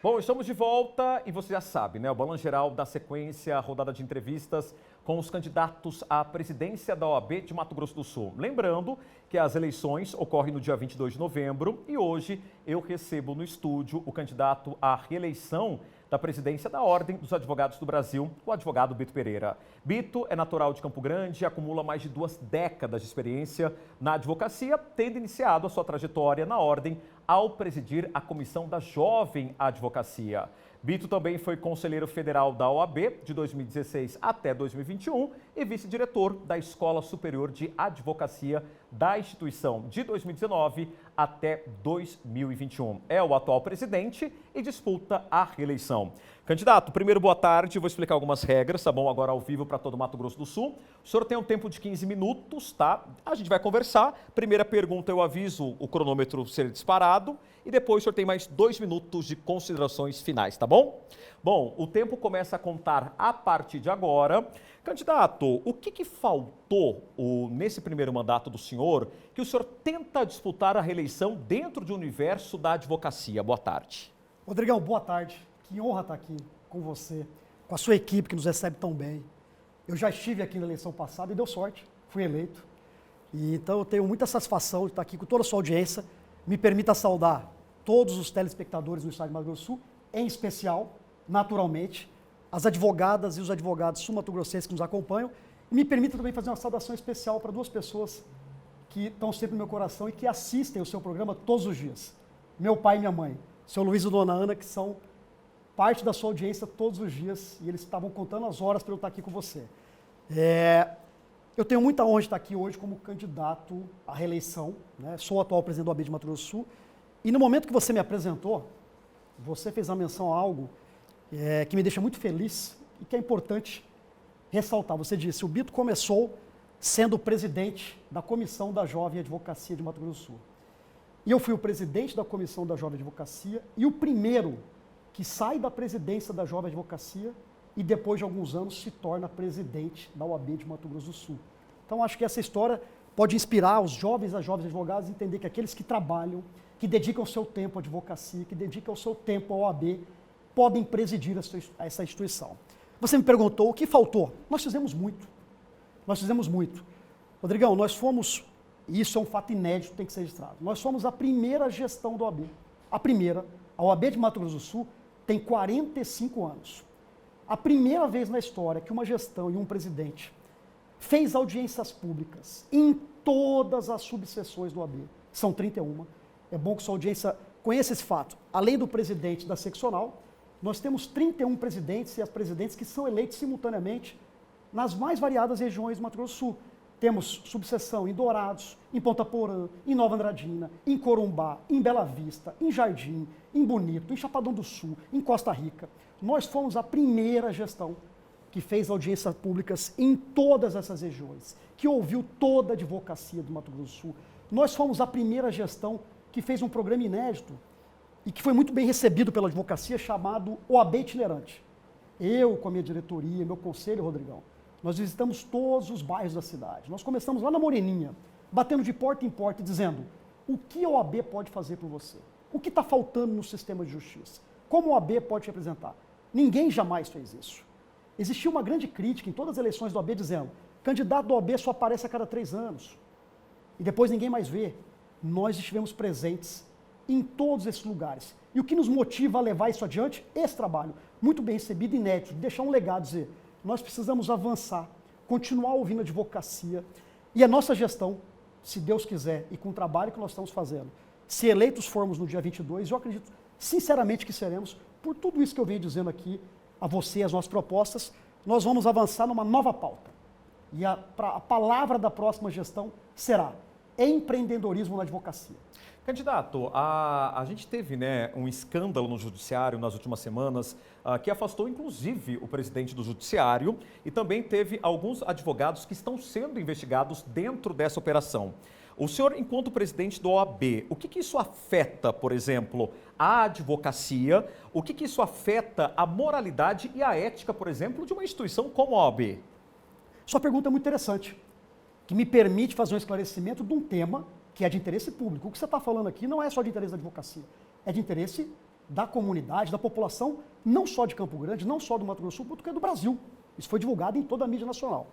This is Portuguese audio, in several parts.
Bom, estamos de volta e você já sabe, né? O Balanço Geral da sequência, rodada de entrevistas com os candidatos à presidência da OAB de Mato Grosso do Sul. Lembrando que as eleições ocorrem no dia 22 de novembro e hoje eu recebo no estúdio o candidato à reeleição da presidência da Ordem dos Advogados do Brasil, o advogado Bito Pereira. Bito é natural de Campo Grande e acumula mais de 2 décadas de experiência na advocacia, tendo iniciado a sua trajetória na Ordem ao presidir a Comissão da Jovem Advocacia. Bito também foi conselheiro federal da OAB de 2016 até 2021 e vice-diretor da Escola Superior de Advocacia da instituição de 2019 até 2021. É o atual presidente e disputa a reeleição. Candidato, primeiro, boa tarde. Vou explicar algumas regras, tá bom? Agora ao vivo para todo Mato Grosso do Sul. O senhor tem um tempo de 15 minutos, tá? A gente vai conversar. Primeira pergunta, eu aviso o cronômetro ser disparado. E depois o senhor tem mais 2 minutos de considerações finais, tá bom? Bom, o tempo começa a contar a partir de agora. Candidato, o que faltou nesse primeiro mandato do senhor que o senhor tenta disputar a reeleição dentro do universo da advocacia? Boa tarde. Rodrigão, boa tarde. Que honra estar aqui com você, com a sua equipe que nos recebe tão bem. Eu já estive aqui na eleição passada e deu sorte, fui eleito. E então eu tenho muita satisfação de estar aqui com toda a sua audiência. Me permita saudar todos os telespectadores do estado de Mato Grosso do Sul, em especial, naturalmente, as advogadas e os advogados sul-mato-grossenses que nos acompanham. E me permita também fazer uma saudação especial para 2 pessoas que estão sempre no meu coração e que assistem o seu programa todos os dias. Meu pai e minha mãe, seu Luiz e dona Ana, que são parte da sua audiência todos os dias, e eles estavam contando as horas para eu estar aqui com você. Eu tenho muita honra de estar aqui hoje como candidato à reeleição, né? Sou o atual presidente do OAB de Mato Grosso do Sul, e no momento que você me apresentou, você fez a menção a algo que me deixa muito feliz e que é importante ressaltar. Você disse, o Bito começou sendo presidente da Comissão da Jovem Advocacia de Mato Grosso do Sul. E eu fui o presidente da Comissão da Jovem Advocacia e o primeiro que sai da presidência da Jovem Advocacia e depois de alguns anos se torna presidente da OAB de Mato Grosso do Sul. Então acho que essa história pode inspirar os jovens e as jovens advogados a entender que aqueles que trabalham, que dedicam o seu tempo à advocacia, que dedicam o seu tempo à OAB, podem presidir essa instituição. Você me perguntou o que faltou. Nós fizemos muito. Nós fizemos muito. Rodrigão, nós fomos, e isso é um fato inédito, tem que ser registrado, nós fomos a primeira gestão da OAB. A primeira. A OAB de Mato Grosso do Sul tem 45 anos. A primeira vez na história que uma gestão e um presidente fez audiências públicas em todas as subseções do OAB. São 31. É bom que sua audiência conheça esse fato. Além do presidente da seccional, nós temos 31 presidentes e as presidentes que são eleitos simultaneamente nas mais variadas regiões do Mato Grosso do Sul. Temos subseção em Dourados, em Ponta Porã, em Nova Andradina, em Corumbá, em Bela Vista, em Jardim, em Bonito, em Chapadão do Sul, em Costa Rica. Nós fomos a primeira gestão que fez audiências públicas em todas essas regiões, que ouviu toda a advocacia do Mato Grosso do Sul. Nós fomos a primeira gestão que fez um programa inédito e que foi muito bem recebido pela advocacia, chamado OAB Itinerante. Eu, com a minha diretoria, meu conselho, Rodrigão, nós visitamos todos os bairros da cidade. Nós começamos lá na Moreninha, batendo de porta em porta e dizendo o que a OAB pode fazer por você, o que está faltando no sistema de justiça, como a OAB pode te representar. Ninguém jamais fez isso. Existia uma grande crítica em todas as eleições da OAB dizendo candidato da OAB só aparece a cada 3 anos e depois ninguém mais vê. Nós estivemos presentes em todos esses lugares. E o que nos motiva a levar isso adiante? Esse trabalho, muito bem recebido, inédito, de deixar um legado, dizer, nós precisamos avançar, continuar ouvindo a advocacia e a nossa gestão, se Deus quiser, e com o trabalho que nós estamos fazendo, se eleitos formos no dia 22, eu acredito sinceramente que seremos, por tudo isso que eu venho dizendo aqui a você, as nossas propostas, nós vamos avançar numa nova pauta. E a palavra da próxima gestão será empreendedorismo na advocacia. Candidato, a gente teve, né, um escândalo no judiciário nas últimas semanas que afastou inclusive o presidente do judiciário e também teve alguns advogados que estão sendo investigados dentro dessa operação. O senhor, enquanto presidente do OAB, o que isso afeta, por exemplo, a advocacia? O que isso afeta a moralidade e a ética, por exemplo, de uma instituição como a OAB? Sua pergunta é muito interessante, que me permite fazer um esclarecimento de um tema que é de interesse público. O que você está falando aqui não é só de interesse da advocacia, é de interesse da comunidade, da população, não só de Campo Grande, não só do Mato Grosso do Sul, porque do Brasil. Isso foi divulgado em toda a mídia nacional.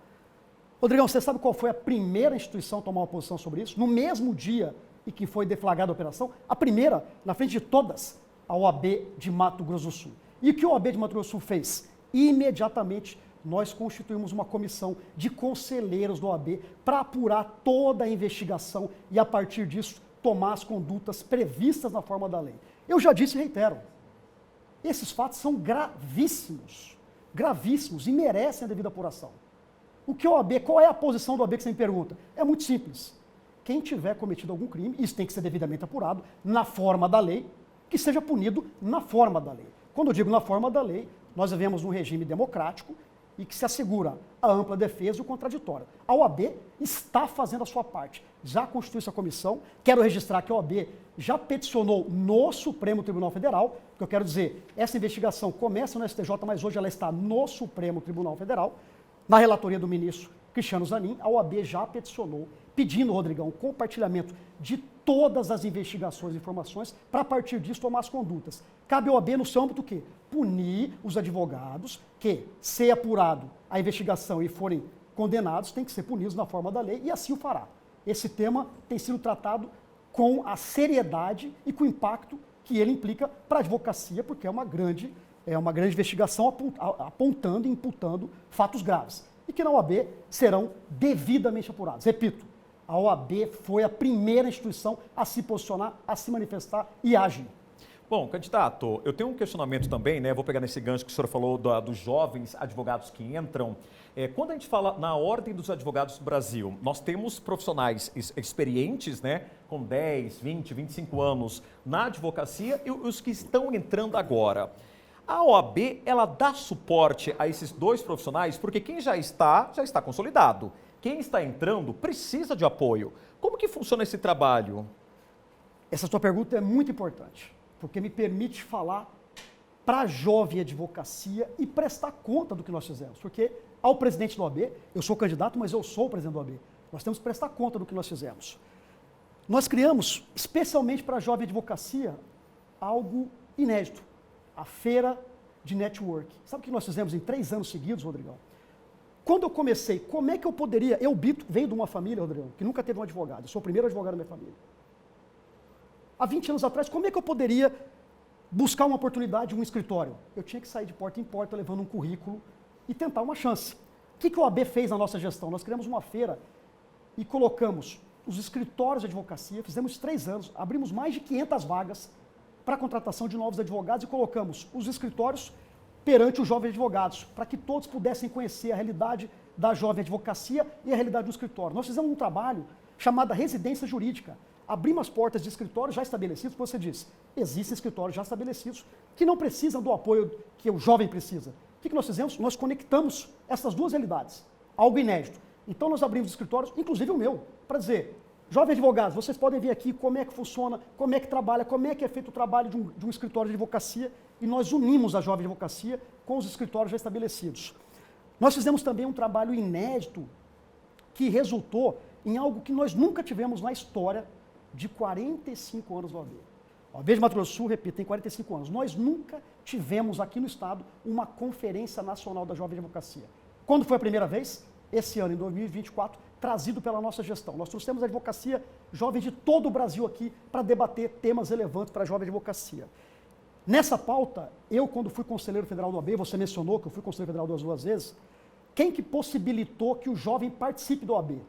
Rodrigão, você sabe qual foi a primeira instituição a tomar uma posição sobre isso? No mesmo dia em que foi deflagrada a operação, a primeira, na frente de todas, a OAB de Mato Grosso do Sul. E o que a OAB de Mato Grosso do Sul fez? Imediatamente, nós constituímos uma comissão de conselheiros da OAB para apurar toda a investigação e, a partir disso, tomar as condutas previstas na forma da lei. Eu já disse e reitero, esses fatos são gravíssimos, gravíssimos e merecem a devida apuração. O que a OAB, qual é a posição da OAB que você me pergunta? É muito simples. Quem tiver cometido algum crime, isso tem que ser devidamente apurado na forma da lei, que seja punido na forma da lei. Quando eu digo na forma da lei, nós vivemos num regime democrático e que se assegura a ampla defesa e o contraditório. A OAB está fazendo a sua parte. Já constituiu essa comissão. Quero registrar que a OAB já peticionou no Supremo Tribunal Federal, porque eu quero dizer, essa investigação começa no STJ, mas hoje ela está no Supremo Tribunal Federal. Na relatoria do ministro Cristiano Zanin, a OAB já peticionou, pedindo, Rodrigão, compartilhamento de todas as investigações e informações para, a partir disso, tomar as condutas. Cabe à OAB no seu âmbito o quê? Punir os advogados que, se apurado a investigação e forem condenados, têm que ser punidos na forma da lei e assim o fará. Esse tema tem sido tratado com a seriedade e com o impacto que ele implica para a advocacia, porque é uma grande investigação apontando e imputando fatos graves. E que na OAB serão devidamente apurados. Repito, a OAB foi a primeira instituição a se posicionar, a se manifestar e agir. Bom, candidato, eu tenho um questionamento também, né? Vou pegar nesse gancho que o senhor falou dos jovens advogados que entram. Quando a gente fala na ordem dos advogados do Brasil, nós temos profissionais experientes, né? Com 10, 20, 25 anos na advocacia e os que estão entrando agora. A OAB, ela dá suporte a esses dois profissionais, porque quem já está consolidado. Quem está entrando precisa de apoio. Como que funciona esse trabalho? Essa sua pergunta é muito importante, porque me permite falar para a jovem advocacia e prestar conta do que nós fizemos. Porque ao presidente da OAB, eu sou candidato, mas eu sou o presidente da OAB. Nós temos que prestar conta do que nós fizemos. Nós criamos, especialmente para a jovem advocacia, algo inédito. A feira de network. Sabe o que nós fizemos em 3 anos seguidos, Rodrigão? Quando eu comecei, como é que eu poderia... Eu, Bito, venho de uma família, Rodrigão, que nunca teve um advogado. Eu sou o primeiro advogado da minha família. Há 20 anos atrás, como é que eu poderia buscar uma oportunidade em um escritório? Eu tinha que sair de porta em porta levando um currículo e tentar uma chance. O que a OAB fez na nossa gestão? Nós criamos uma feira e colocamos os escritórios de advocacia, fizemos 3 anos, abrimos mais de 500 vagas para a contratação de novos advogados e colocamos os escritórios perante os jovens advogados, para que todos pudessem conhecer a realidade da jovem advocacia e a realidade do escritório. Nós fizemos um trabalho chamado residência jurídica. Abrimos as portas de escritórios já estabelecidos, como você disse, existem escritórios já estabelecidos que não precisam do apoio que o jovem precisa. O que nós fizemos? Nós conectamos essas duas realidades, algo inédito. Então nós abrimos escritórios, inclusive o meu, para dizer, jovens advogados, vocês podem ver aqui como é que funciona, como é que trabalha, como é que é feito o trabalho de um escritório de advocacia, e nós unimos a jovem advocacia com os escritórios já estabelecidos. Nós fizemos também um trabalho inédito que resultou em algo que nós nunca tivemos na história de 45 anos da OAB. A OAB de Mato Grosso do Sul, repito, tem 45 anos. Nós nunca tivemos aqui no estado uma Conferência Nacional da Jovem Advocacia. Quando foi a primeira vez? Esse ano, em 2024, trazido pela nossa gestão. Nós trouxemos a advocacia jovem de todo o Brasil aqui para debater temas relevantes para a jovem advocacia. Nessa pauta, eu, quando fui conselheiro federal da OAB, você mencionou que eu fui conselheiro federal duas vezes, quem que possibilitou que o jovem participe da OAB?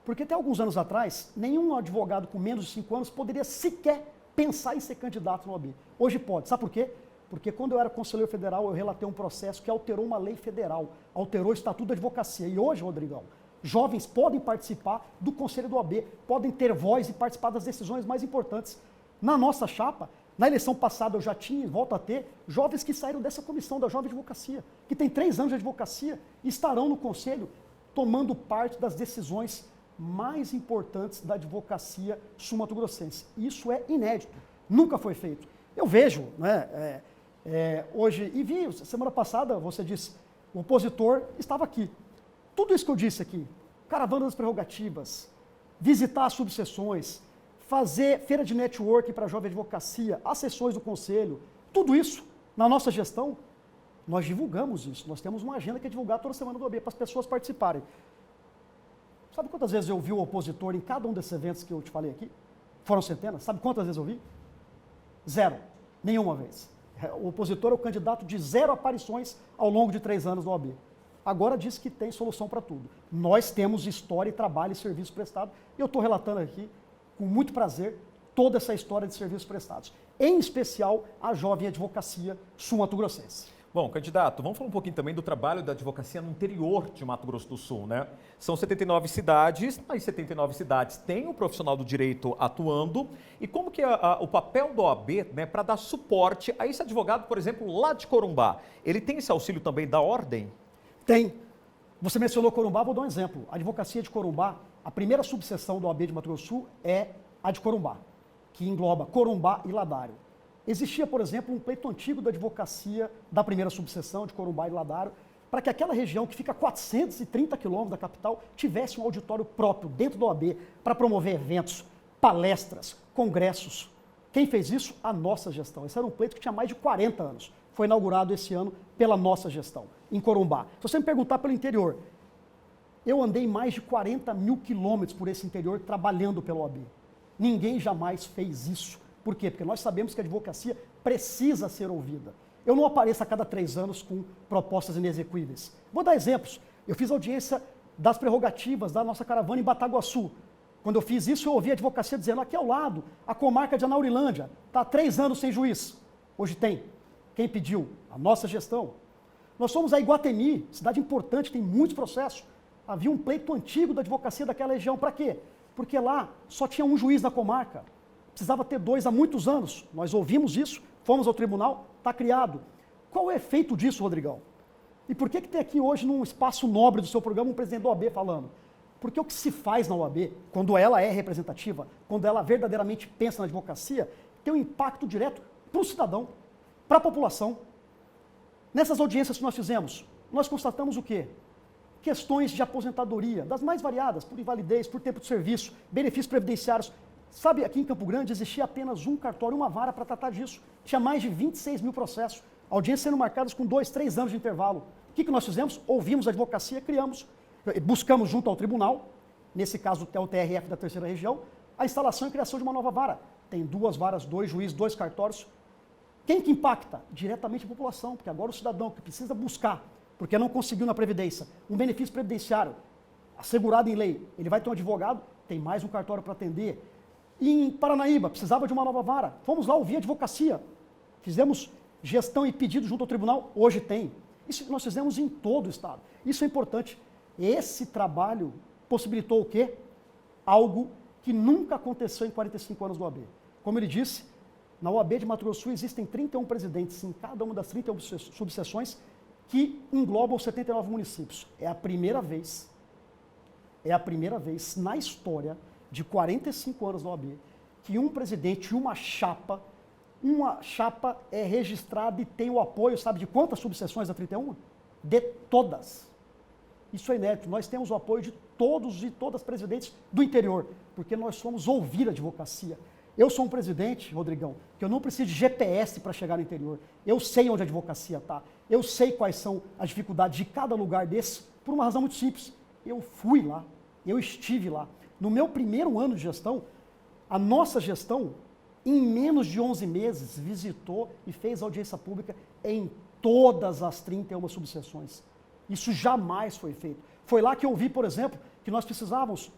Porque até alguns anos atrás, nenhum advogado com menos de 5 anos poderia sequer pensar em ser candidato na OAB. Hoje pode. Sabe por quê? Porque quando eu era conselheiro federal, eu relatei um processo que alterou uma lei federal, alterou o Estatuto da Advocacia. E hoje, Rodrigão, jovens podem participar do Conselho do OAB, podem ter voz e participar das decisões mais importantes. Na nossa chapa, na eleição passada eu já tinha, volto a ter, jovens que saíram dessa comissão da Jovem Advocacia, que tem 3 anos de advocacia e estarão no Conselho tomando parte das decisões mais importantes da advocacia sul-mato-grossense. Isso é inédito, nunca foi feito. Eu vejo, né, hoje, e vi, semana passada você disse, o opositor estava aqui. Tudo isso que eu disse aqui, caravana das prerrogativas, visitar as subseções, fazer feira de networking para a jovem advocacia, as sessões do conselho, tudo isso, na nossa gestão, nós divulgamos isso. Nós temos uma agenda que é divulgar toda semana do OAB para as pessoas participarem. Sabe quantas vezes eu vi o opositor em cada um desses eventos que eu te falei aqui? Foram centenas. Sabe quantas vezes eu vi? 0. Nenhuma vez. O opositor é o candidato de 0 aparições ao longo de 3 anos no OAB. Agora diz que tem solução para tudo. Nós temos história, trabalho e serviço prestado. E eu estou relatando aqui, com muito prazer, toda essa história de serviços prestados. Em especial, a jovem advocacia sul-mato-grossense. Bom, candidato, vamos falar um pouquinho também do trabalho da advocacia no interior de Mato Grosso do Sul, né? São 79 cidades, nas 79 cidades tem um profissional do direito atuando. E como que é o papel do OAB, né, para dar suporte a esse advogado, por exemplo, lá de Corumbá? Ele tem esse auxílio também da ordem? Tem. Você mencionou Corumbá, vou dar um exemplo. A advocacia de Corumbá, a primeira subseção do OAB de Mato Grosso do Sul é a de Corumbá, que engloba Corumbá e Ladário. Existia, por exemplo, um pleito antigo da advocacia da primeira subseção de Corumbá e Ladário, para que aquela região que fica a 430 quilômetros da capital tivesse um auditório próprio dentro do OAB para promover eventos, palestras, congressos. Quem fez isso? A nossa gestão. Esse era um pleito que tinha mais de 40 anos. Foi inaugurado esse ano pela nossa gestão, em Corumbá. Se você me perguntar pelo interior, eu andei mais de 40 mil quilômetros por esse interior trabalhando pelo OAB. Ninguém jamais fez isso. Por quê? Porque nós sabemos que a advocacia precisa ser ouvida. Eu não apareço a cada 3 anos com propostas inexequíveis. Vou dar exemplos. Eu fiz audiência das prerrogativas da nossa caravana em Bataguaçu. Quando eu fiz isso, eu ouvi a advocacia dizendo, aqui ao lado, a comarca de Anaurilândia, está há 3 anos sem juiz. Hoje tem. Quem pediu? A nossa gestão. Nós somos a Iguatemi, cidade importante, tem muitos processos. Havia um pleito antigo da advocacia daquela região. Para quê? Porque lá só tinha um juiz na comarca. Precisava ter 2 há muitos anos. Nós ouvimos isso, fomos ao tribunal, está criado. Qual é o efeito disso, Rodrigão? E por que tem aqui hoje, num espaço nobre do seu programa, um presidente da OAB falando? Porque o que se faz na OAB, quando ela é representativa, quando ela verdadeiramente pensa na advocacia, tem um impacto direto para o cidadão, para a população. Nessas audiências que nós fizemos, nós constatamos o quê? Questões de aposentadoria, das mais variadas, por invalidez, por tempo de serviço, benefícios previdenciários. Sabe, aqui em Campo Grande existia apenas um cartório, uma vara para tratar disso. Tinha mais de 26 mil processos. Audiências sendo marcadas com 2, 3 anos de intervalo. O que nós fizemos? Ouvimos a advocacia, criamos, buscamos junto ao tribunal, nesse caso é o TRF da 3ª região, a instalação e criação de uma nova vara. Tem 2 varas, 2 juízes, 2 cartórios. Quem que impacta? Diretamente a população, porque agora o cidadão que precisa buscar, porque não conseguiu na Previdência, um benefício previdenciário assegurado em lei, ele vai ter um advogado, tem mais um cartório para atender. Em Paranaíba, precisava de uma nova vara. Fomos lá ouvir a advocacia. Fizemos gestão e pedido junto ao tribunal. Hoje tem. Isso nós fizemos em todo o estado. Isso é importante. Esse trabalho possibilitou o quê? Algo que nunca aconteceu em 45 anos do OAB. Como ele disse, na OAB de Mato Grosso do Sul existem 31 presidentes em cada uma das 31 subseções que englobam 79 municípios. É a primeira vez na história de 45 anos na OAB, que um presidente e uma chapa é registrada e tem o apoio, sabe de quantas subseções da 31? De todas. Isso é inédito. Nós temos o apoio de todos e todas as presidentes do interior, porque nós somos ouvir a advocacia. Eu sou um presidente, Rodrigão, que eu não preciso de GPS para chegar no interior. Eu sei onde a advocacia está. Eu sei quais são as dificuldades de cada lugar desse, por uma razão muito simples. Eu fui lá, eu estive lá. No meu primeiro ano de gestão, a nossa gestão, em menos de 11 meses, visitou e fez audiência pública em todas as 31 subseções. Isso jamais foi feito. Foi lá que eu vi, por exemplo, que nós precisávamos,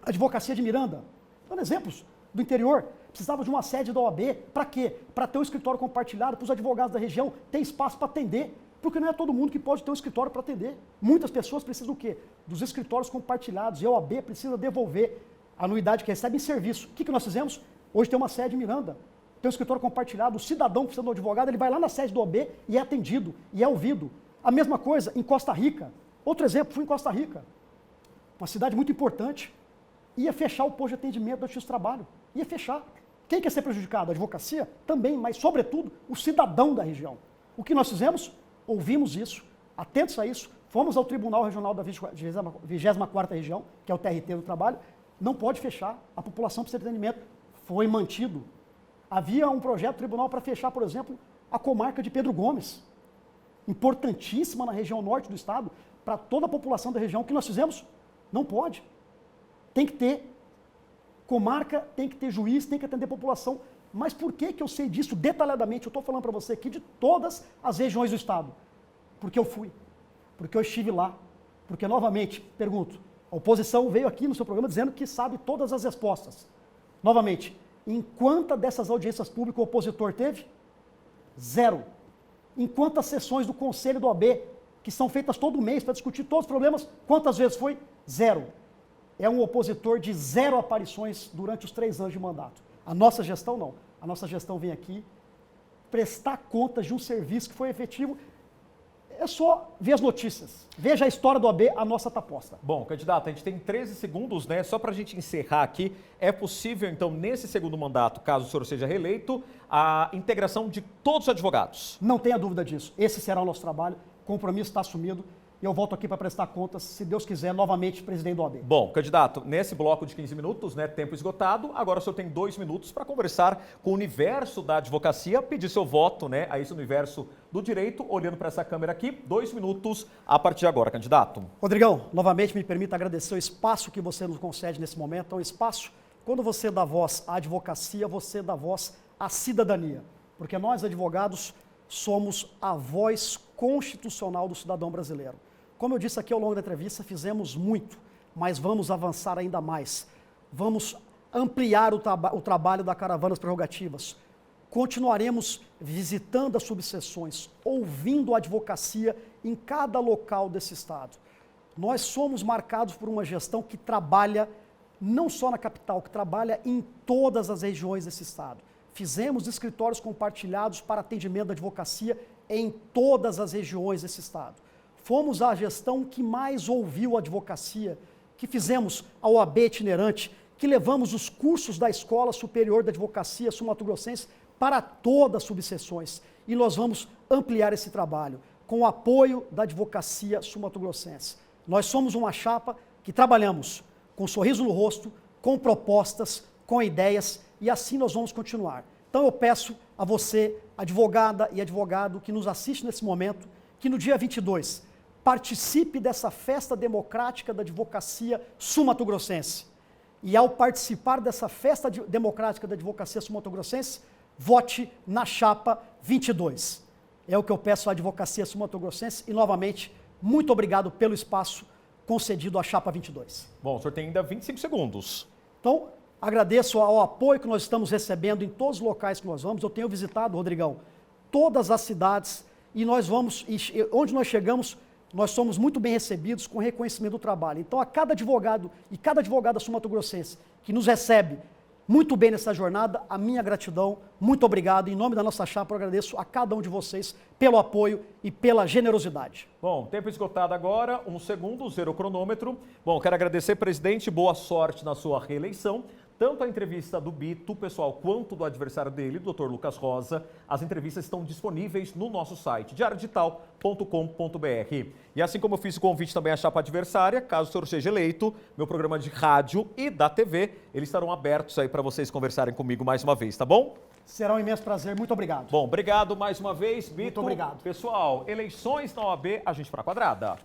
a advocacia de Miranda, dando exemplos do interior, precisava de uma sede da OAB, para quê? Para ter um escritório compartilhado, para os advogados da região ter espaço para atender, porque não é todo mundo que pode ter um escritório para atender. Muitas pessoas precisam do quê? Dos escritórios compartilhados, e a OAB precisa devolver a anuidade que recebe em serviço. O que nós fizemos? Hoje tem uma sede em Miranda, tem um escritório compartilhado, o cidadão que precisa de um advogado, ele vai lá na sede do OAB e é atendido, e é ouvido. A mesma coisa em Costa Rica. Outro exemplo, fui em Costa Rica, uma cidade muito importante, ia fechar o posto de atendimento do Justiça do Trabalho, ia fechar. Quem quer ser prejudicado? A advocacia? Também, mas sobretudo o cidadão da região. O que nós fizemos? Ouvimos isso, atentos a isso, fomos ao Tribunal Regional da 24ª Região, que é o TRT do Trabalho, não pode fechar, a população precisa de atendimento. foi mantido. Havia um projeto do tribunal para fechar, por exemplo, a comarca de Pedro Gomes, importantíssima na região norte do estado, para toda a população da região. O que nós fizemos? Não pode. Tem que ter comarca, tem que ter juiz, tem que atender a população. Mas por que eu sei disso detalhadamente? Eu estou falando para você aqui de todas as regiões do estado. Porque eu fui, porque eu estive lá. Porque, novamente, pergunto, a oposição veio aqui no seu programa dizendo que sabe todas as respostas. Novamente, em quantas dessas audiências públicas o opositor teve? 0. Em quantas sessões do Conselho do OAB, que são feitas todo mês para discutir todos os problemas, quantas vezes foi? 0. É um opositor de 0 aparições durante os 3 anos de mandato. A nossa gestão não. A nossa gestão vem aqui prestar contas de um serviço que foi efetivo. É só ver as notícias. Veja a história do OAB, a nossa tá posta. Bom, candidato, a gente tem 13 segundos, né? Só para a gente encerrar aqui, é possível, então, nesse segundo mandato, caso o senhor seja reeleito, a integração de todos os advogados? Não tenha dúvida disso. Esse será o nosso trabalho. O compromisso está assumido. E eu volto aqui para prestar contas, se Deus quiser, novamente, presidente do OAB. Bom, candidato, nesse bloco de 15 minutos, né, tempo esgotado, agora o senhor tem 2 minutos para conversar com o universo da advocacia, pedir seu voto, né, a esse universo do direito, olhando para essa câmera aqui. 2 minutos a partir de agora, candidato. Rodrigão, novamente me permita agradecer o espaço que você nos concede nesse momento. É um espaço, quando você dá voz à advocacia, você dá voz à cidadania. Porque nós, advogados, somos a voz constitucional do cidadão brasileiro. Como eu disse aqui ao longo da entrevista, fizemos muito, mas vamos avançar ainda mais. Vamos ampliar o trabalho da Caravana das Prerrogativas. Continuaremos visitando as subseções, ouvindo a advocacia em cada local desse estado. Nós somos marcados por uma gestão que trabalha não só na capital, que trabalha em todas as regiões desse estado. Fizemos escritórios compartilhados para atendimento da advocacia em todas as regiões desse estado. Fomos a gestão que mais ouviu a advocacia, que fizemos a OAB itinerante, que levamos os cursos da Escola Superior da Advocacia Sul-Mato-Grossense para todas as subseções. E nós vamos ampliar esse trabalho com o apoio da advocacia sul-mato-grossense. Nós somos uma chapa que trabalhamos com um sorriso no rosto, com propostas, com ideias, e assim nós vamos continuar. Então eu peço a você, advogada e advogado que nos assiste nesse momento, que no dia 22 participe dessa festa democrática da advocacia sul-mato-grossense. E ao participar dessa festa democrática da advocacia sul-mato-grossense, vote na chapa 22. É o que eu peço à advocacia sul-mato-grossense e, novamente, muito obrigado pelo espaço concedido à chapa 22. Bom, o senhor tem ainda 25 segundos. Então, agradeço ao apoio que nós estamos recebendo em todos os locais que nós vamos. Eu tenho visitado, Rodrigão, todas as cidades e nós vamos, onde nós chegamos, nós somos muito bem recebidos com reconhecimento do trabalho. Então, a cada advogado e cada advogada sul-mato-grossense que nos recebe muito bem nessa jornada, a minha gratidão, muito obrigado. Em nome da nossa chapa, eu agradeço a cada um de vocês pelo apoio e pela generosidade. Bom, tempo esgotado agora, 1 segundo, 0 cronômetro. Bom, quero agradecer, presidente, boa sorte na sua reeleição. Tanto a entrevista do Bito, pessoal, quanto do adversário dele, Dr. Lucas Rosa, as entrevistas estão disponíveis no nosso site, diariodigital.com.br. E assim como eu fiz o convite também à chapa adversária, caso o senhor seja eleito, meu programa de rádio e da TV, eles estarão abertos aí para vocês conversarem comigo mais uma vez, tá bom? Será um imenso prazer, muito obrigado. Bom, obrigado mais uma vez, Bito. Muito obrigado. Pessoal, eleições na OAB, a gente para a quadrada.